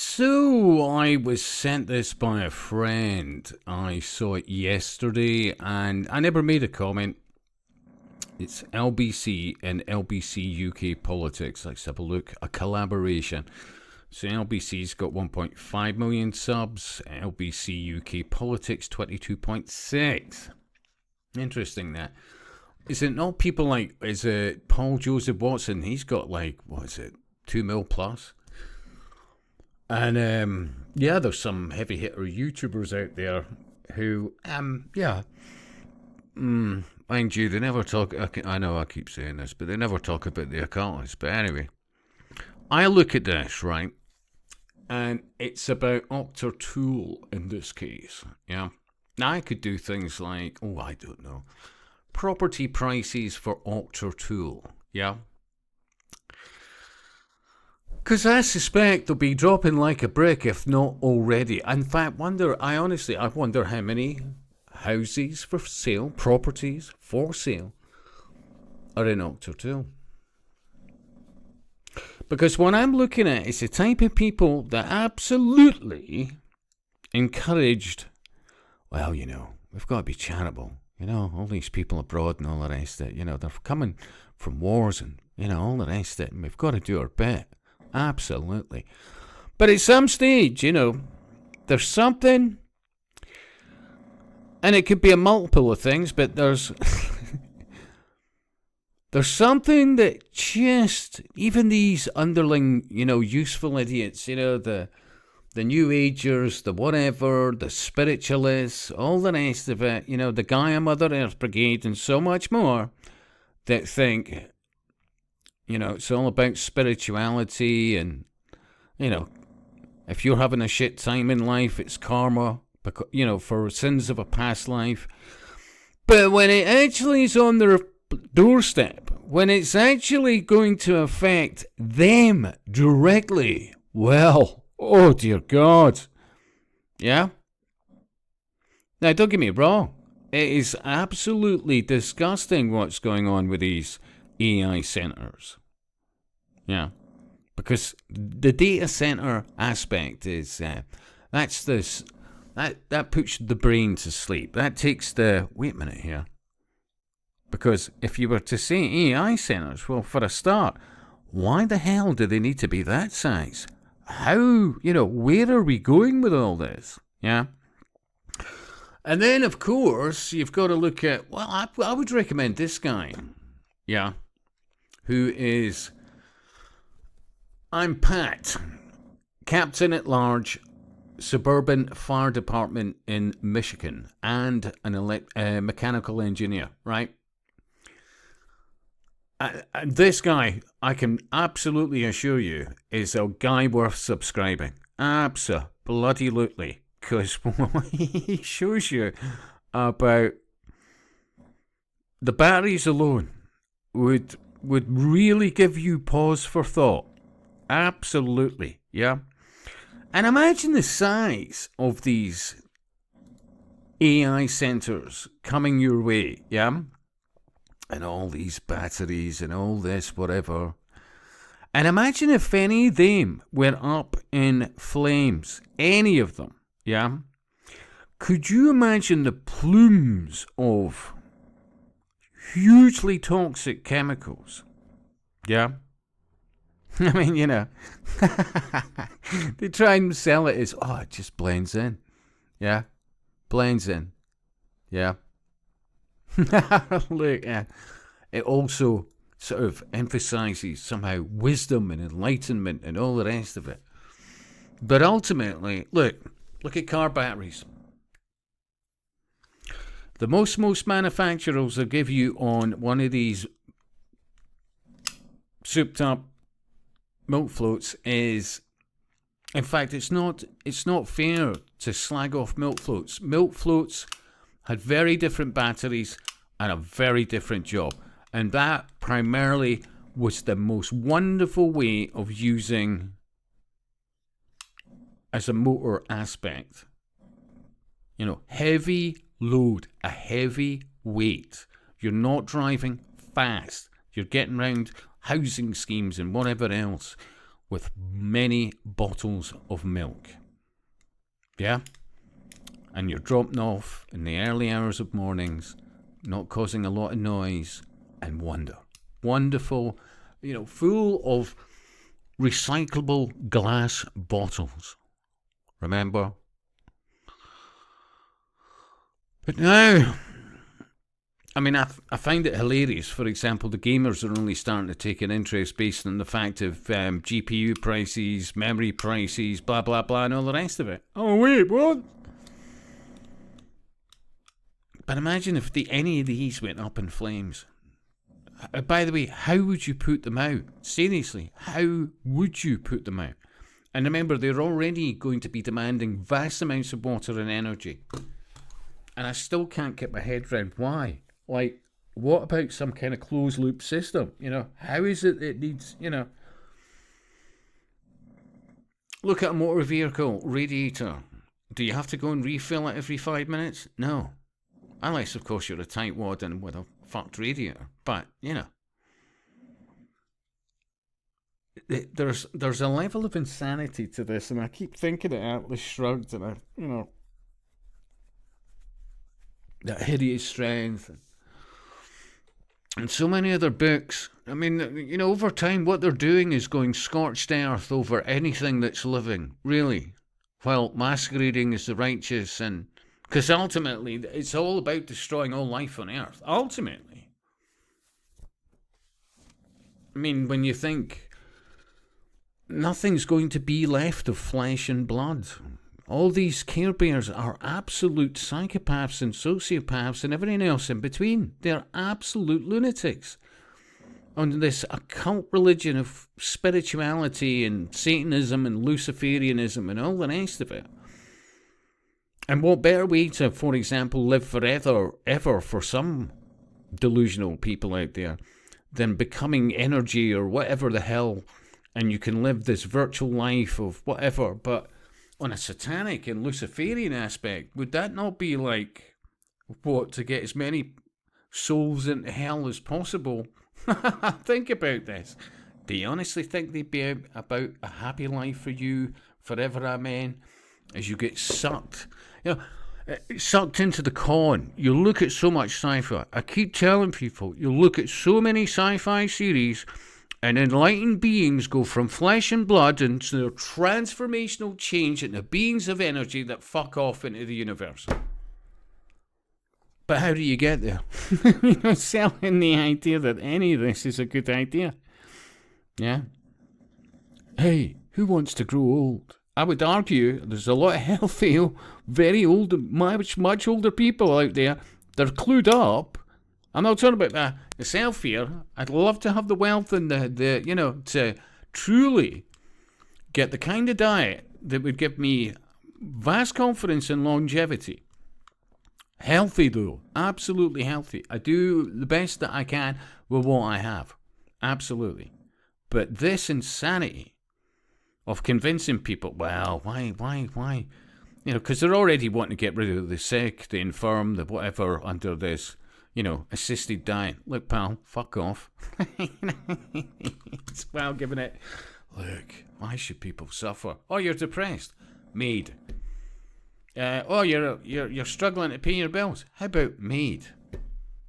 So I was sent this by a friend. I saw it yesterday and I never made a comment. It's LBC and LBC UK Politics. Let's have a look. A collaboration. So LBC's got 1.5 million subs. LBC UK Politics 22.6. Interesting that. Is it not people like, is it Paul Joseph Watson? He's got like, what is it, 2 mil plus? And yeah, there's some heavy hitter YouTubers out there who, mind you, they never talk. I know I keep saying this, but they never talk about the occultists. But anyway, I look at this, right, and it's about Octor Tool in this case. Yeah, now I could do things like, I don't know, property prices for Octor Tool. Yeah. Because I suspect they'll be dropping like a brick, if not already. In fact, I wonder how many houses for sale, properties for sale, are in Octor Tool. Because what I'm looking at is the type of people that absolutely encouraged, well, we've got to be charitable. All these people abroad and all the rest of it, they're coming from wars and, all the rest of it, and we've got to do our bit. Absolutely. But at some stage, there's something, and it could be a multiple of things, but there's something that just, even these underling, useful idiots, the New Agers, the whatever, the spiritualists, all the rest of it, the Gaia Mother Earth Brigade and so much more, that think, it's all about spirituality and, if you're having a shit time in life, it's karma, for sins of a past life. But when it actually is on their doorstep, when it's actually going to affect them directly, well, oh dear God. Yeah? Now, don't get me wrong. It is absolutely disgusting what's going on with these AI centers. Yeah, because the data center aspect is that puts the brain to sleep. That takes wait a minute here. Because if you were to say AI centers, well, for a start, why the hell do they need to be that size? How, where are we going with all this? Yeah. And then, of course, you've got to look at, well, I would recommend this guy. Yeah. Who is, I'm Pat, Captain at Large, Suburban Fire Department in Michigan, and an mechanical engineer, right? And this guy, I can absolutely assure you, is a guy worth subscribing. Abso-bloody-lutely. Because he shows you about the batteries alone would really give you pause for thought. Absolutely, yeah. And imagine the size of these AI centers coming your way, yeah? And all these batteries and all this, whatever. And imagine if any of them were up in flames. Any of them, yeah? Could you imagine the plumes of hugely toxic chemicals? Yeah? I mean, they try and sell it as, it just blends in. Yeah? Blends in. Yeah? Look, it also sort of emphasizes somehow wisdom and enlightenment and all the rest of it. But ultimately, look at car batteries. The most manufacturers will give you on one of these souped up milk floats is, in fact, it's not fair to slag off milk floats. Milk floats had very different batteries and a very different job. And that primarily was the most wonderful way of using as a motor aspect. Heavy load, a heavy weight. You're not driving fast. You're getting around housing schemes and whatever else with many bottles of milk. Yeah? And you're dropping off in the early hours of mornings, not causing a lot of noise, and wonderful, full of recyclable glass bottles. Remember? But now, I find it hilarious. For example, the gamers are only starting to take an interest based on the fact of GPU prices, memory prices, blah, blah, blah, and all the rest of it. Oh, wait, what? But imagine if any of these went up in flames. By the way, how would you put them out? Seriously, how would you put them out? And remember, they're already going to be demanding vast amounts of water and energy. And I still can't get my head around why. Like, what about some kind of closed loop system? How is it needs, Look at a motor vehicle radiator. Do you have to go and refill it every 5 minutes? No. Unless, of course, you're a tightwad and with a fucked radiator. But, there's a level of insanity to this, and I keep thinking it Atlas Shrugged, and that hideous strength, and so many other books. Over time, what they're doing is going scorched earth over anything that's living, really, while masquerading as the righteous, and because ultimately, it's all about destroying all life on earth. Ultimately. When you think nothing's going to be left of flesh and blood. All these Care Bears are absolute psychopaths and sociopaths and everything else in between. They're absolute lunatics on this occult religion of spirituality and Satanism and Luciferianism and all the rest of it. And what better way to, for example, live forever, ever for some delusional people out there than becoming energy or whatever the hell, and you can live this virtual life of whatever, but on a satanic and Luciferian aspect, would that not be like, to get as many souls into hell as possible? Think about this. Do you honestly think they'd be about a happy life for you forever, amen, as you get sucked into the con? You look at so much sci-fi. I keep telling people, you look at so many sci-fi series, and enlightened beings go from flesh and blood into their transformational change into beings of energy that fuck off into the universe. But how do you get there? Selling the idea that any of this is a good idea. Yeah? Hey, who wants to grow old? I would argue there's a lot of healthy, very old, much older people out there. They're clued up. I'm not talking about myself here. I'd love to have the wealth and the to truly get the kind of diet that would give me vast confidence and longevity. Healthy though, absolutely healthy. I do the best that I can with what I have, absolutely. But this insanity of convincing people, well, why? Because they're already wanting to get rid of the sick, the infirm, the whatever under this, assisted diet. Look, pal, fuck off. It's well given it. Look, why should people suffer? Oh, you're depressed. Made. You're struggling to pay your bills. How about made?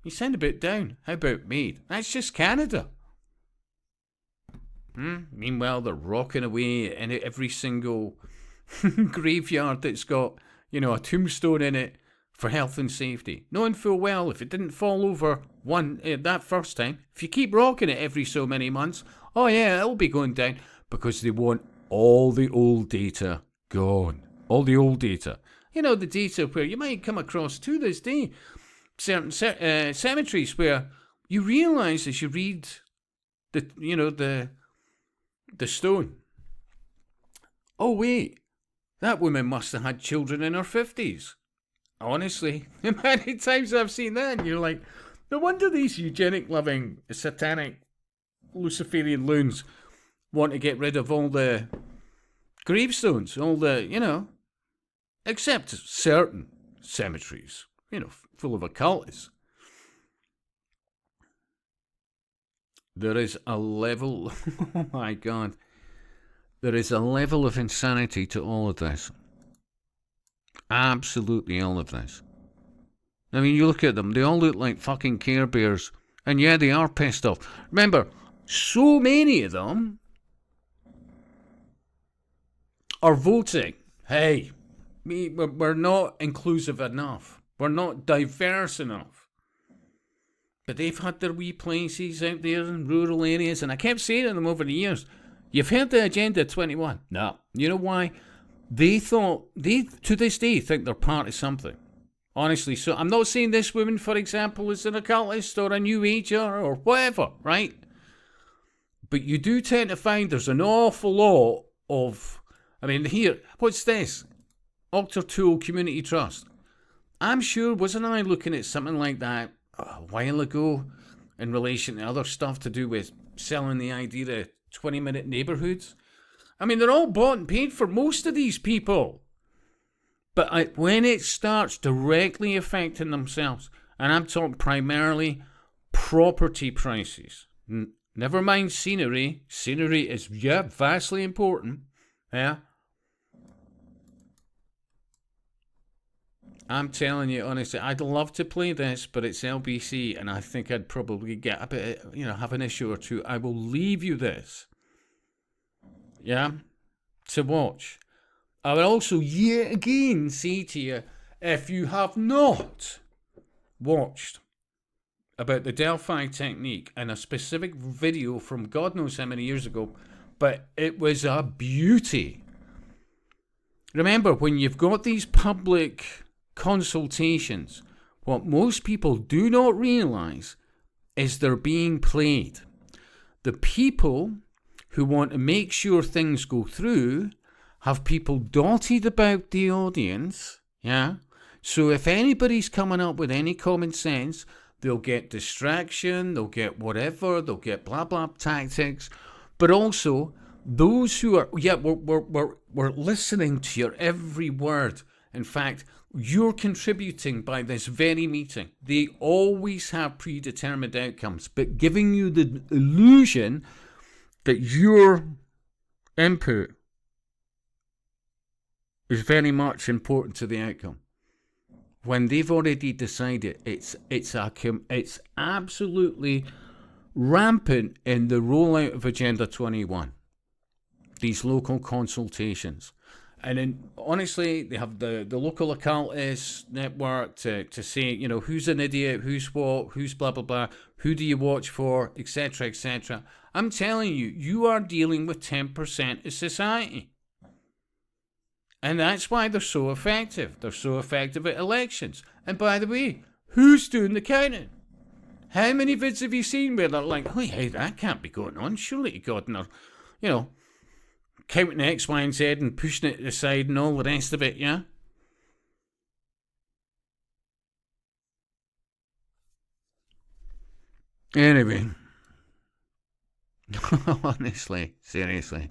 You sound a bit down. How about made? That's just Canada. Meanwhile, they're rocking away in every single graveyard that's got, a tombstone in it for health and safety. Knowing full well, if it didn't fall over that first time, if you keep rocking it every so many months, oh yeah, it'll be going down, because they want all the old data gone. All the old data. The data where you might come across to this day certain cemeteries where you realise as you read the stone, oh wait, that woman must have had children in her 50s. Honestly, many times I've seen that, and you're like, no wonder these eugenic-loving, satanic, Luciferian loons want to get rid of all the gravestones, all the, except certain cemeteries, full of occultists. There is a level, oh my God, there is a level of insanity to all of this. Absolutely all of this. I mean, you look at them, they all look like fucking Care Bears. And yeah, they are pissed off. Remember, so many of them are voting. Hey, we're not inclusive enough. We're not diverse enough. But they've had their wee places out there in rural areas, and I kept saying to them over the years, you've heard the Agenda 21? No. You know why? They to this day, think they're part of something. Honestly, so I'm not saying this woman, for example, is an occultist or a New Ager or whatever, right? But you do tend to find there's an awful lot of, I mean, here, what's this? Octortool Community Trust. I'm sure, wasn't I looking at something like that a while ago in relation to other stuff to do with selling the idea of 20-minute neighbourhoods? I mean, they're all bought and paid for, most of these people. But when it starts directly affecting themselves, and I'm talking primarily property prices, never mind scenery. Scenery is, vastly important. Yeah. I'm telling you, honestly, I'd love to play this, but it's LBC, and I think I'd probably get a bit, have an issue or two. I will leave you this. Yeah? To watch. I would also yet again say to you, if you have not watched about the Delphi technique and a specific video from God knows how many years ago, but it was a beauty. Remember, when you've got these public consultations, what most people do not realise is they're being played. The people who want to make sure things go through have people dotted about the audience, yeah? So if anybody's coming up with any common sense, they'll get distraction, they'll get whatever, they'll get blah blah tactics, but also those who are, we're listening to your every word. In fact, you're contributing by this very meeting. They always have predetermined outcomes, but giving you the illusion that your input is very much important to the outcome. When they've already decided, it's absolutely rampant in the rollout of Agenda 21. These local consultations. And then, honestly, they have the local occultist network to say, who's an idiot, who's what, who's blah, blah, blah, who do you watch for, etc., etc. I'm telling you, you are dealing with 10% of society. And that's why they're so effective. They're so effective at elections. And by the way, who's doing the counting? How many vids have you seen where they're like, oh, hey, that can't be going on, surely to God, and they're, counting X, Y, and Z and pushing it to the side and all the rest of it, yeah? Anyway. Honestly, seriously.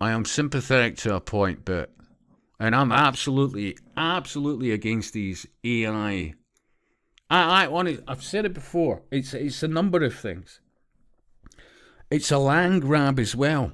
I am sympathetic to a point, and I'm absolutely against these AI. I've said it before. It's a number of things. It's a land grab as well.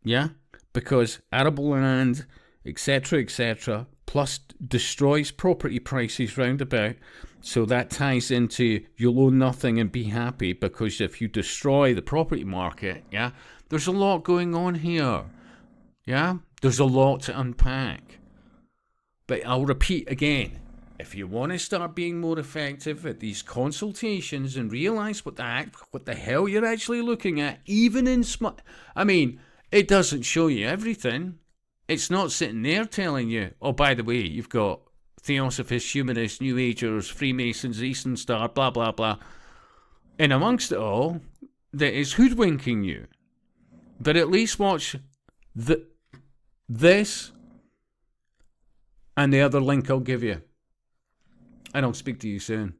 Yeah? Because arable land, etc., plus destroys property prices roundabout. So that ties into you'll own nothing and be happy, because if you destroy the property market, yeah, there's a lot going on here. Yeah? There's a lot to unpack. But I'll repeat again. If you want to start being more effective at these consultations and realise what the hell you're actually looking at, even in it doesn't show you everything. It's not sitting there telling you, oh, by the way, you've got Theosophists, Humanists, New Agers, Freemasons, Eastern Star, blah, blah, blah. And amongst it all, that is hoodwinking you. But at least watch this and the other link I'll give you. And I'll speak to you soon.